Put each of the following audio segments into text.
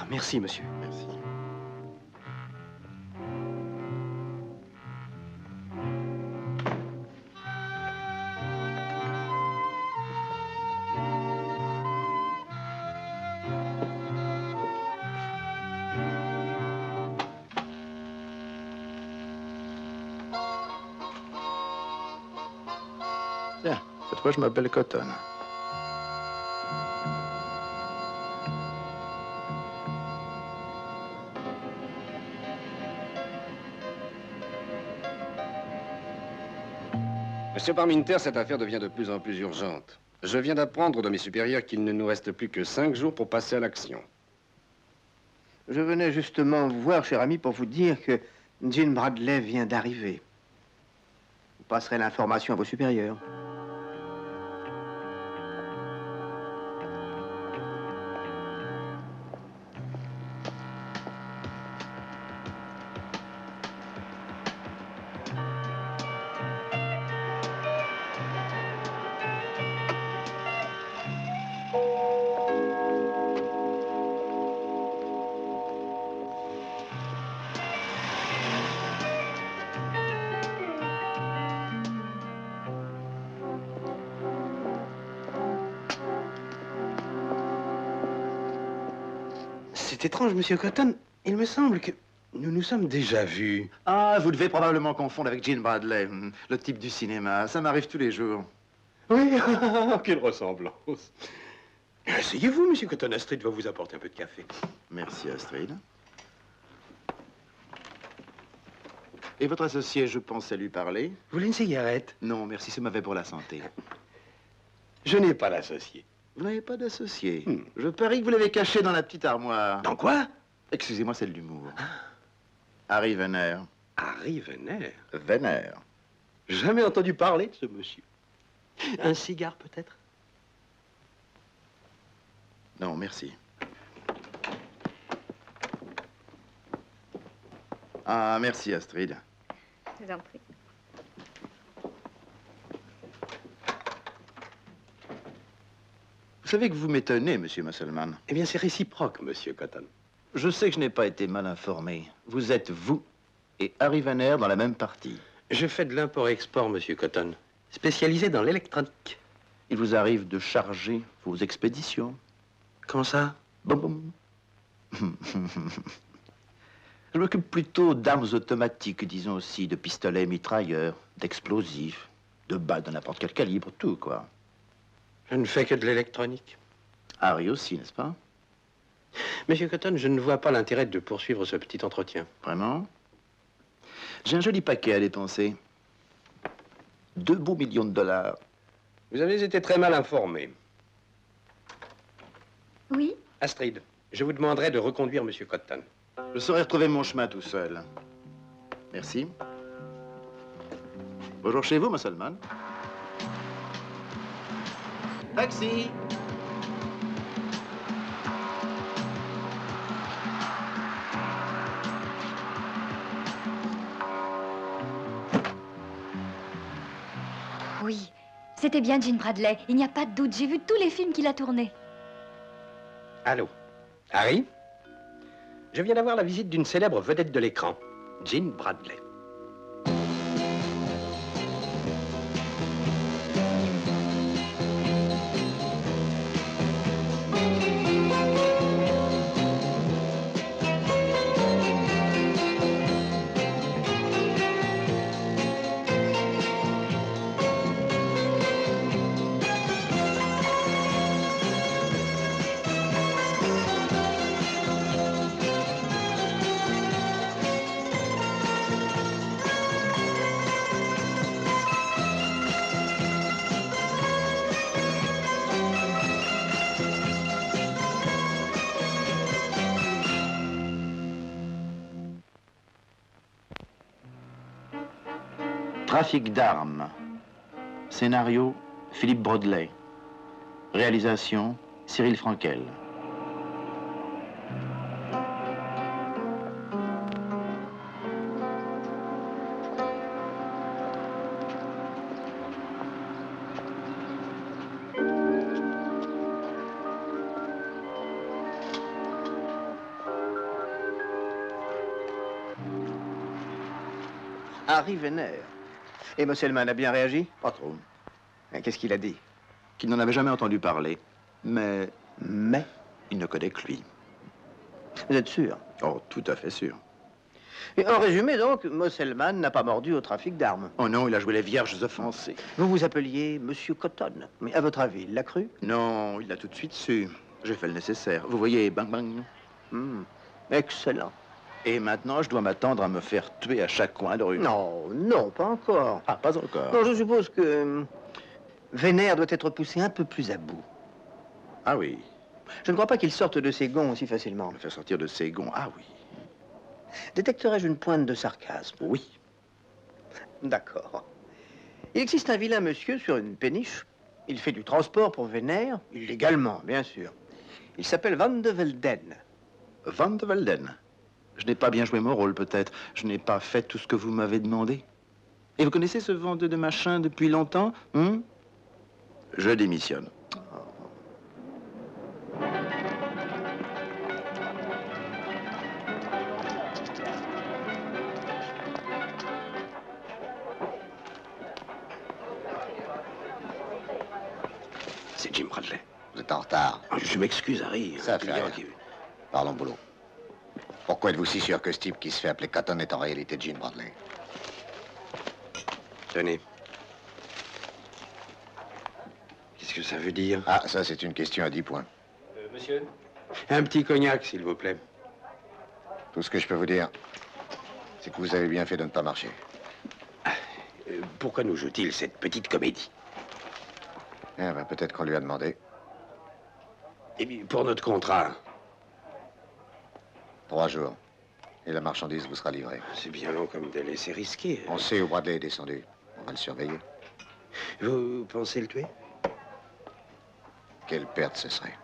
Ah, merci, monsieur. Merci. Tiens, cette fois, je m'appelle Cotton. Monsieur Parminter, cette affaire devient de plus en plus urgente. Je viens d'apprendre de mes supérieurs qu'il ne nous reste plus que 5 jours pour passer à l'action. Je venais justement vous voir, cher ami, pour vous dire que Jean Bradley vient d'arriver. Vous passerez l'information à vos supérieurs. C'est étrange, monsieur Cotton. Il me semble que nous nous sommes déjà vus. Ah, vous devez probablement confondre avec Jean Bradley, le type du cinéma. Ça m'arrive tous les jours. Oui, quelle ressemblance. Asseyez-vous, monsieur Cotton. Astrid va vous apporter un peu de café. Merci, Astrid. Et votre associé, je pensais lui parler? Vous voulez une cigarette? Non, merci, c'est mauvais pour la santé. Je n'ai pas l'associé. Vous n'avez pas d'associé? Je parie que vous l'avez caché dans la petite armoire. Dans quoi? Excusez-moi, c'est de l'humour. Harry Venner. Harry Venner? Venner. Jamais entendu parler de ce monsieur. Un cigare, peut-être? Non, merci. Ah, merci, Astrid. Je vous en prie. Vous savez que vous m'étonnez, monsieur Musselman. Eh bien, c'est réciproque, monsieur Cotton. Je sais que je n'ai pas été mal informé. Vous êtes, vous, et Harry Venner dans la même partie. Je fais de l'import-export, monsieur Cotton, spécialisé dans l'électronique. Il vous arrive de charger vos expéditions. Comment ça? Boum, boum. Je m'occupe plutôt d'armes automatiques, disons aussi, de pistolets mitrailleurs, d'explosifs, de balles de n'importe quel calibre, tout, quoi. Je ne fais que de l'électronique. Harry aussi, n'est-ce pas? Monsieur Cotton, je ne vois pas l'intérêt de poursuivre ce petit entretien. Vraiment? J'ai un joli paquet à dépenser. 2 beaux millions de dollars. Vous avez été très mal informé. Oui? Astrid, je vous demanderai de reconduire monsieur Cotton. Je saurais retrouver mon chemin tout seul. Merci. Bonjour chez vous, Musselman. Taxi! Oui. C'était bien Jean Bradley. Il n'y a pas de doute. J'ai vu tous les films qu'il a tournés. Allô? Harry? Je viens d'avoir la visite d'une célèbre vedette de l'écran, Jean Bradley. Trafic d'armes. Scénario, Philippe Broadley. Réalisation, Cyril Frankel. Harry Vénère. Et Mosselman a bien réagi? Pas trop. Qu'est-ce qu'il a dit? Qu'il n'en avait jamais entendu parler. Mais Mais? il ne connaît que lui. Vous êtes sûr? Oh, tout à fait sûr. Et en résumé, donc, Mosselman n'a pas mordu au trafic d'armes. Oh non, il a joué les vierges offensées. Vous vous appeliez Monsieur Cotton. Mais à votre avis, il l'a cru? Non, il l'a tout de suite su. J'ai fait le nécessaire. Vous voyez, bang bang. Excellent. Et maintenant, je dois m'attendre à me faire tuer à chaque coin de rue. Non, non, pas encore. Ah, pas encore. Non, je suppose que Vénère doit être poussé un peu plus à bout. Ah oui, Je ne crois pas qu'il sorte de ses gonds aussi facilement. me faire sortir de ses gonds. Ah oui. Détecterais-je une pointe de sarcasme? Oui. D'accord. Il existe un vilain monsieur sur une péniche. Il fait du transport pour Vénère, illégalement, bien sûr. Il s'appelle Van de Velden. Van de Velden. Je n'ai pas bien joué mon rôle, peut-être. Je n'ai pas fait tout ce que vous m'avez demandé. Et vous connaissez ce vendeur de machin depuis longtemps, Je démissionne. C'est Jim Bradley. Vous êtes en retard. Je m'excuse, Harry. Ça fait rien. Parlons boulot. Pourquoi êtes-vous si sûr que ce type qui se fait appeler Cotton est en réalité Jim Bradley? Tenez. Qu'est-ce que ça veut dire? Ah, ça, c'est une question à 10 points. Monsieur? Un petit cognac, s'il vous plaît. Tout ce que je peux vous dire, c'est que vous avez bien fait de ne pas marcher. Pourquoi nous joue-t-il cette petite comédie? Eh ben, peut-être qu'on lui a demandé. Et puis, pour notre contrat, 3 jours. Et la marchandise vous sera livrée. c'est bien long comme délai, c'est risqué. On sait où Bradley est descendu. On va le surveiller. Vous pensez le tuer? Quelle perte ce serait.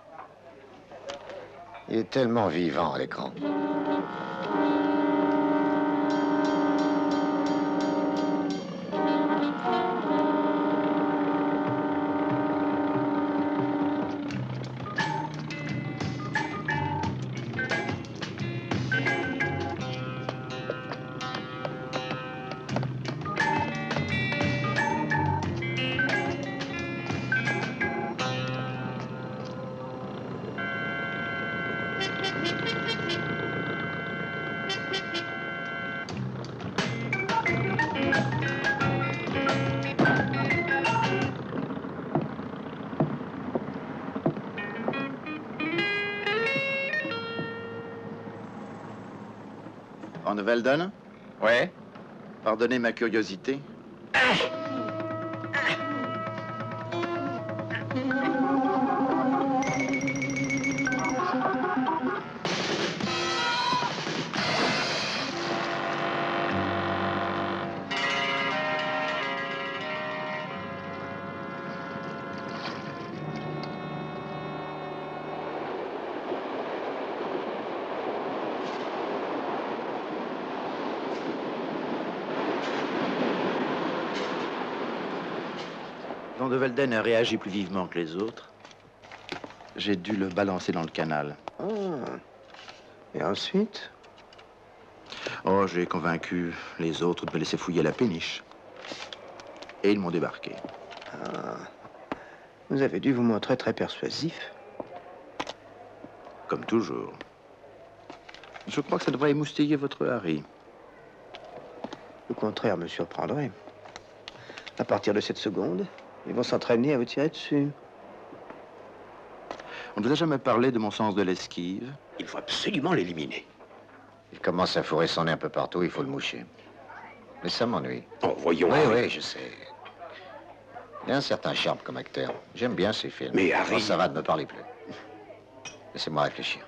Il est tellement vivant à l'écran. Van de Velden, Ouais? pardonnez ma curiosité. Van de Velden a réagi plus vivement que les autres. J'ai dû le balancer dans le canal. Ah. Et ensuite? Oh, j'ai convaincu les autres de me laisser fouiller la péniche. Et ils m'ont débarqué. Ah. Vous avez dû vous montrer très persuasif. Comme toujours. Je crois que ça devrait émoustiller votre Harry. Le contraire me surprendrait. À partir de cette seconde, ils vont s'entraîner à vous tirer dessus. On ne vous a jamais parlé de mon sens de l'esquive? Il faut absolument l'éliminer. Il commence à fourrer son nez un peu partout, il faut le moucher. Mais ça m'ennuie. Oh, voyons. Oui, Harry. oui, je sais. Il a un certain charme comme acteur. J'aime bien ses films. Mais Harry- Oh, ça va, ne me parlez plus. Laissez-moi réfléchir.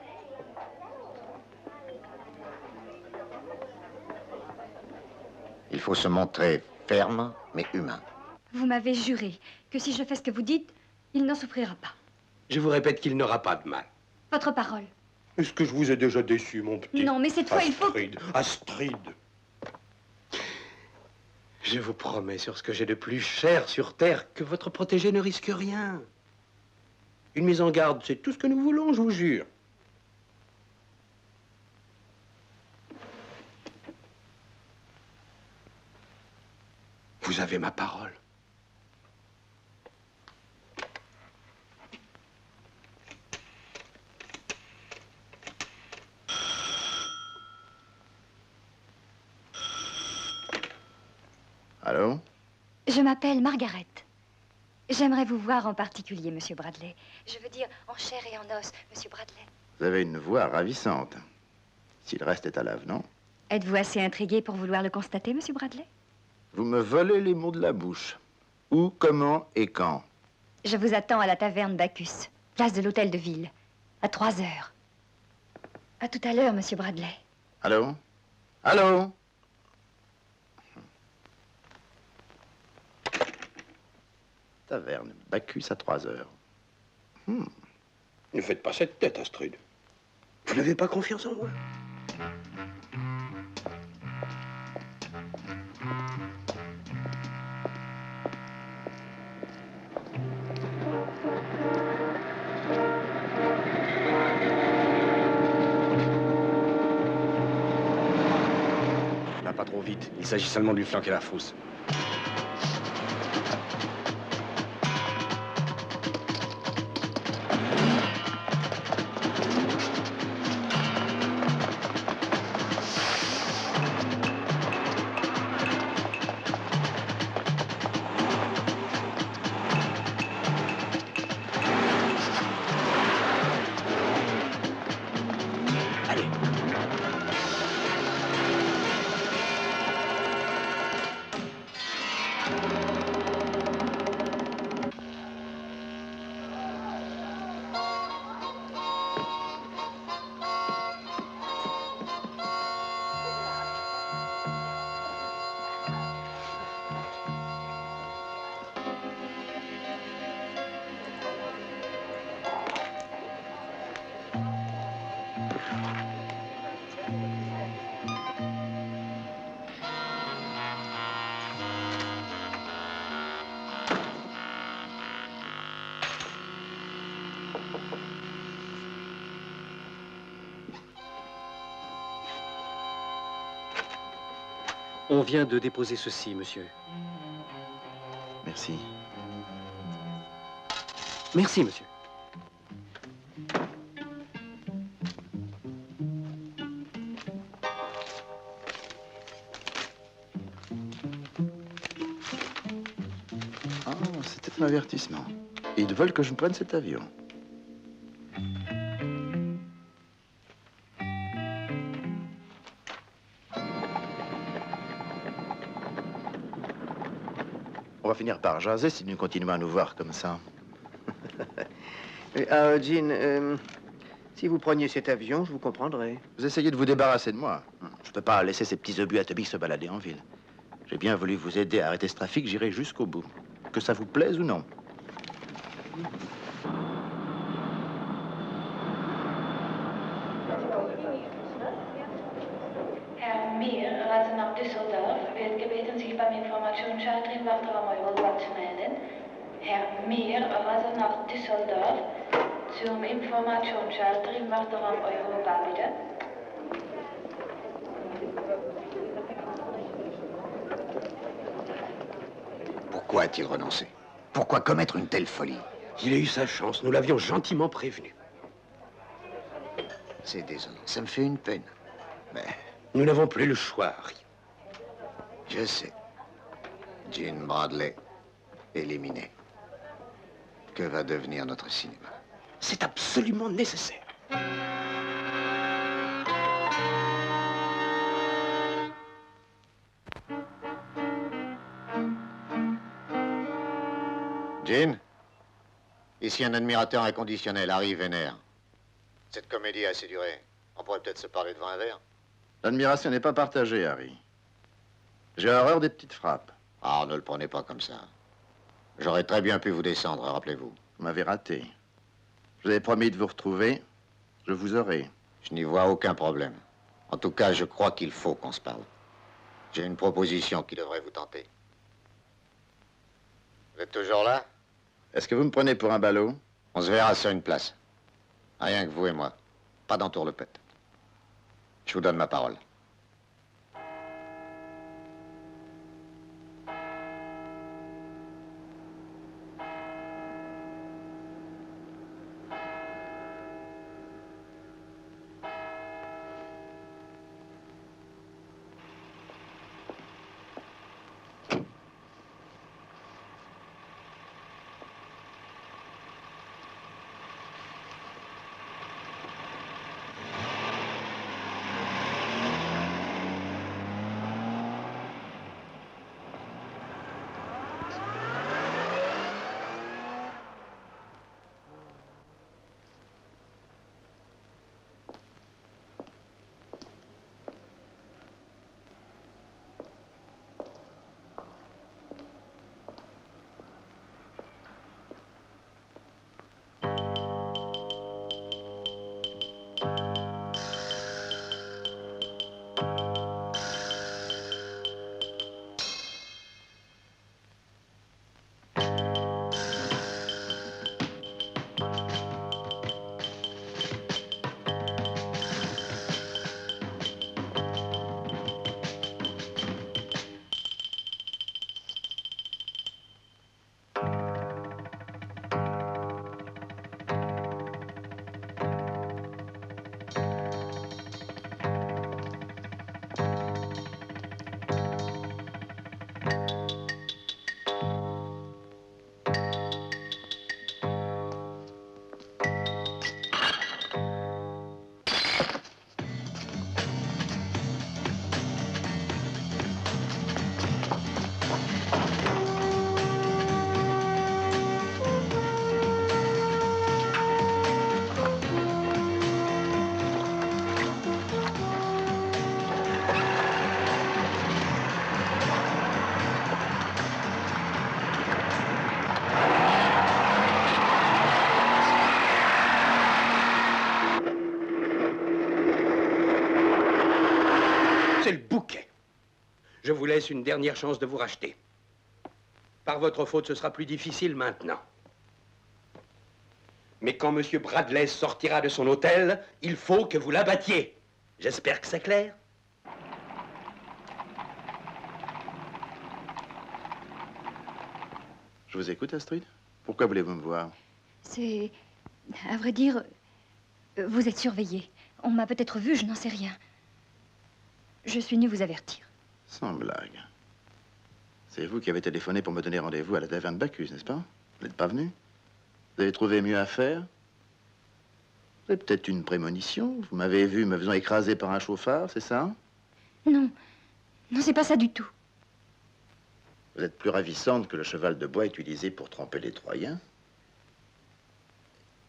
Il faut se montrer ferme, mais humain. Vous m'avez juré que si je fais ce que vous dites, il n'en souffrira pas. Je vous répète qu'il n'aura pas de mal. Votre parole. Est-ce que je vous ai déjà déçu, mon petit? Non, mais cette fois, il faut... Astrid, Astrid. Je vous promets sur ce que j'ai de plus cher sur Terre que votre protégé ne risque rien. Une mise en garde, c'est tout ce que nous voulons, je vous jure. Vous avez ma parole. Allô? Je m'appelle Margaret. J'aimerais vous voir en particulier, Monsieur Bradley. Je veux dire en chair et en os, Monsieur Bradley. Vous avez une voix ravissante. Si le reste est à l'avenant. Êtes-vous assez intrigué pour vouloir le constater, Monsieur Bradley? Vous me volez les mots de la bouche. Où, comment et quand? Je vous attends à la taverne Bacchus, place de l'hôtel de ville, à 3 heures. À tout à l'heure, Monsieur Bradley. Allô? Allô? Taverne Bacchus à 3 heures. Ne faites pas cette tête, Astrid. Vous n'avez pas confiance en moi? Là, pas trop vite. Il s'agit seulement de lui flanquer la frousse. On vient de déposer ceci, monsieur. Merci. Merci, monsieur. Ah, c'était un avertissement. Ils veulent que je prenne cet avion. On va finir par jaser si nous continuons à nous voir comme ça. Jean, si vous preniez cet avion, je vous comprendrais. Vous essayez de vous débarrasser de moi. Je ne peux pas laisser ces petits obus atomiques se balader en ville. J'ai bien voulu vous aider à arrêter ce trafic, j'irai jusqu'au bout. Que ça vous plaise ou non. Herr Meer reist nach Düsseldorf, wird gebeten, sich beim Informationsschalter im Wachtraum Europa zu melden. Herr Meer reist nach Düsseldorf, zum Informationsschalter im Wachtraum Europa, bitte. Pourquoi a-t-il renoncé? Pourquoi commettre une telle folie? Il a eu sa chance. Nous l'avions gentiment prévenu. C'est désolant. Ça me fait une peine. Mais Nous n'avons plus le choix, Harry. je sais. Jean Bradley, éliminé. Que va devenir notre cinéma? C'est absolument nécessaire. Jean, ici un admirateur inconditionnel, Harry Vénère. Cette comédie a assez duré. On pourrait peut-être se parler devant un verre. L'admiration n'est pas partagée, Harry. J'ai horreur des petites frappes. Ah, ne le prenez pas comme ça. J'aurais très bien pu vous descendre, rappelez-vous. Vous m'avez raté. Je vous avais promis de vous retrouver. Je vous aurai. Je n'y vois aucun problème. En tout cas, je crois qu'il faut qu'on se parle. J'ai une proposition qui devrait vous tenter. Vous êtes toujours là? Est-ce que vous me prenez pour un ballot? On se verra sur une place. Rien que vous et moi. Pas d'entourlepette. Je vous donne ma parole. C'est le bouquet. Je vous laisse une dernière chance de vous racheter. Par votre faute, ce sera plus difficile maintenant. Mais quand M. Bradley sortira de son hôtel, il faut que vous l'abattiez. J'espère que c'est clair. Je vous écoute, Astrid. Pourquoi voulez-vous me voir? C'est... À vrai dire, vous êtes surveillé. On m'a peut-être vu, je n'en sais rien. Je suis venue vous avertir. Sans blague. C'est vous qui avez téléphoné pour me donner rendez-vous à la taverne Bacchus, n'est-ce pas? Vous n'êtes pas venu? Vous avez trouvé mieux à faire? Vous avez peut-être une prémonition? Vous m'avez vu me faisant écraser par un chauffard, c'est ça? Non. Non, c'est pas ça du tout. Vous êtes plus ravissante que le cheval de bois utilisé pour tromper les Troyens.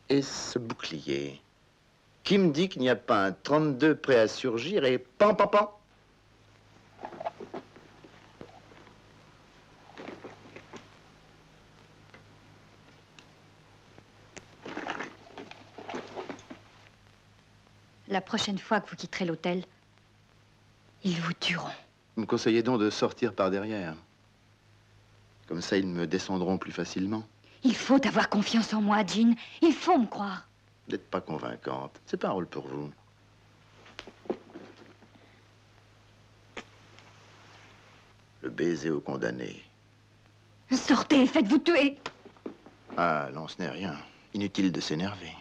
Et ce bouclier? Qui me dit qu'il n'y a pas un 32 prêt à surgir et pan, pan, pan? La prochaine fois que vous quitterez l'hôtel, ils vous tueront. Vous me conseillez donc de sortir par derrière. Comme ça, ils me descendront plus facilement. Il faut avoir confiance en moi, Jean. Il faut me croire. Vous n'êtes pas convaincante. C'est pas un rôle pour vous. Le baiser au condamné. Sortez, faites-vous tuer. Ah, non, ce n'est rien. Inutile de s'énerver.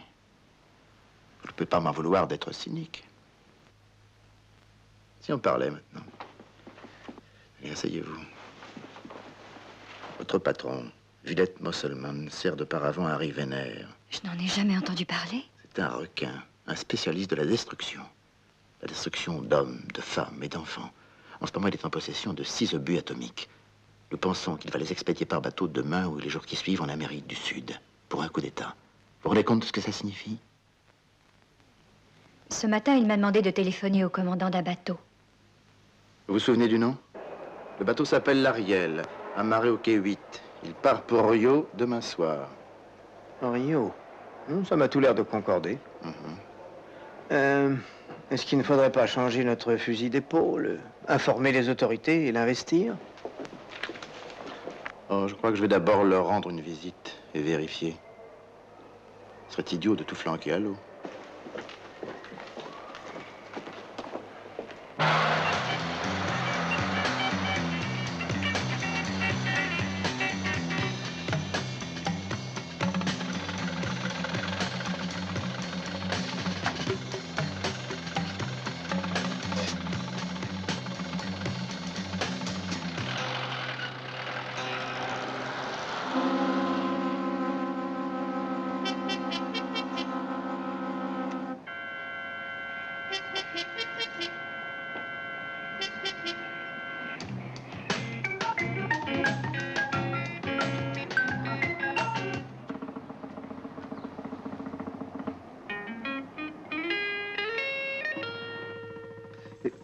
Vous ne pouvez pas m'en vouloir d'être cynique. Si on parlait maintenant. Allez, asseyez-vous. Votre patron, Villette Mosselman, sert de paravent à Harry Venner. Je n'en ai jamais entendu parler. C'est un requin, un spécialiste de la destruction. La destruction d'hommes, de femmes et d'enfants. En ce moment, il est en possession de 6 obus atomiques. Nous pensons qu'il va les expédier par bateau demain ou les jours qui suivent en Amérique du Sud, pour un coup d'État. Vous vous rendez compte de ce que ça signifie? Ce matin, il m'a demandé de téléphoner au commandant d'un bateau. Vous vous souvenez du nom? Le bateau s'appelle l'Ariel, amarré au quai 8. Il part pour Rio demain soir. Rio? Ça m'a tout l'air de concorder. Est-ce qu'il ne faudrait pas changer notre fusil d'épaule, informer les autorités et l'investir? Oh, je crois que je vais d'abord leur rendre une visite et vérifier. Ce serait idiot de tout flanquer à l'eau.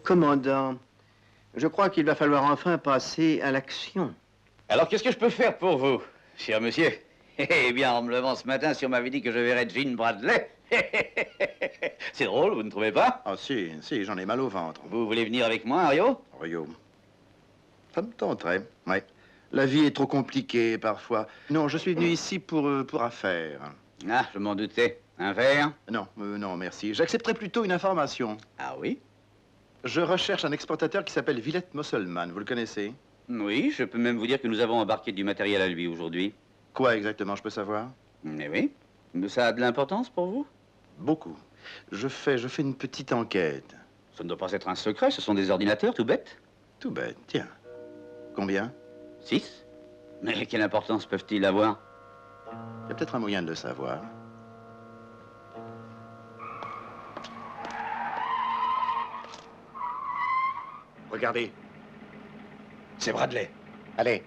Commandant, je crois qu'il va falloir enfin passer à l'action. Alors, qu'est-ce que je peux faire pour vous, cher monsieur? Eh bien, en me levant ce matin, si on m'avait dit que je verrais Jean Bradley... C'est drôle, vous ne trouvez pas? Ah si, j'en ai mal au ventre. Vous voulez venir avec moi, Rio? Rio. Ça me tenterait, ouais. La vie est trop compliquée, parfois. Non, je suis venu ici pour affaires. Ah, je m'en doutais. Un verre? Non, non, merci. J'accepterais plutôt une information. Ah oui? Je recherche un exportateur qui s'appelle Villette Musselman. Vous le connaissez? Oui, je peux même vous dire que nous avons embarqué du matériel à lui aujourd'hui. Quoi exactement, je peux savoir? Mais oui. Mais ça a de l'importance pour vous? Beaucoup. Je fais une petite enquête. Ça ne doit pas être un secret, ce sont des ordinateurs tout bêtes. Tout bête, tiens. Combien? 6. Mais quelle importance peuvent-ils avoir? Il y a peut-être un moyen de le savoir. Regardez. C'est Bradley. Allez.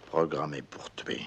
Programmé pour tuer.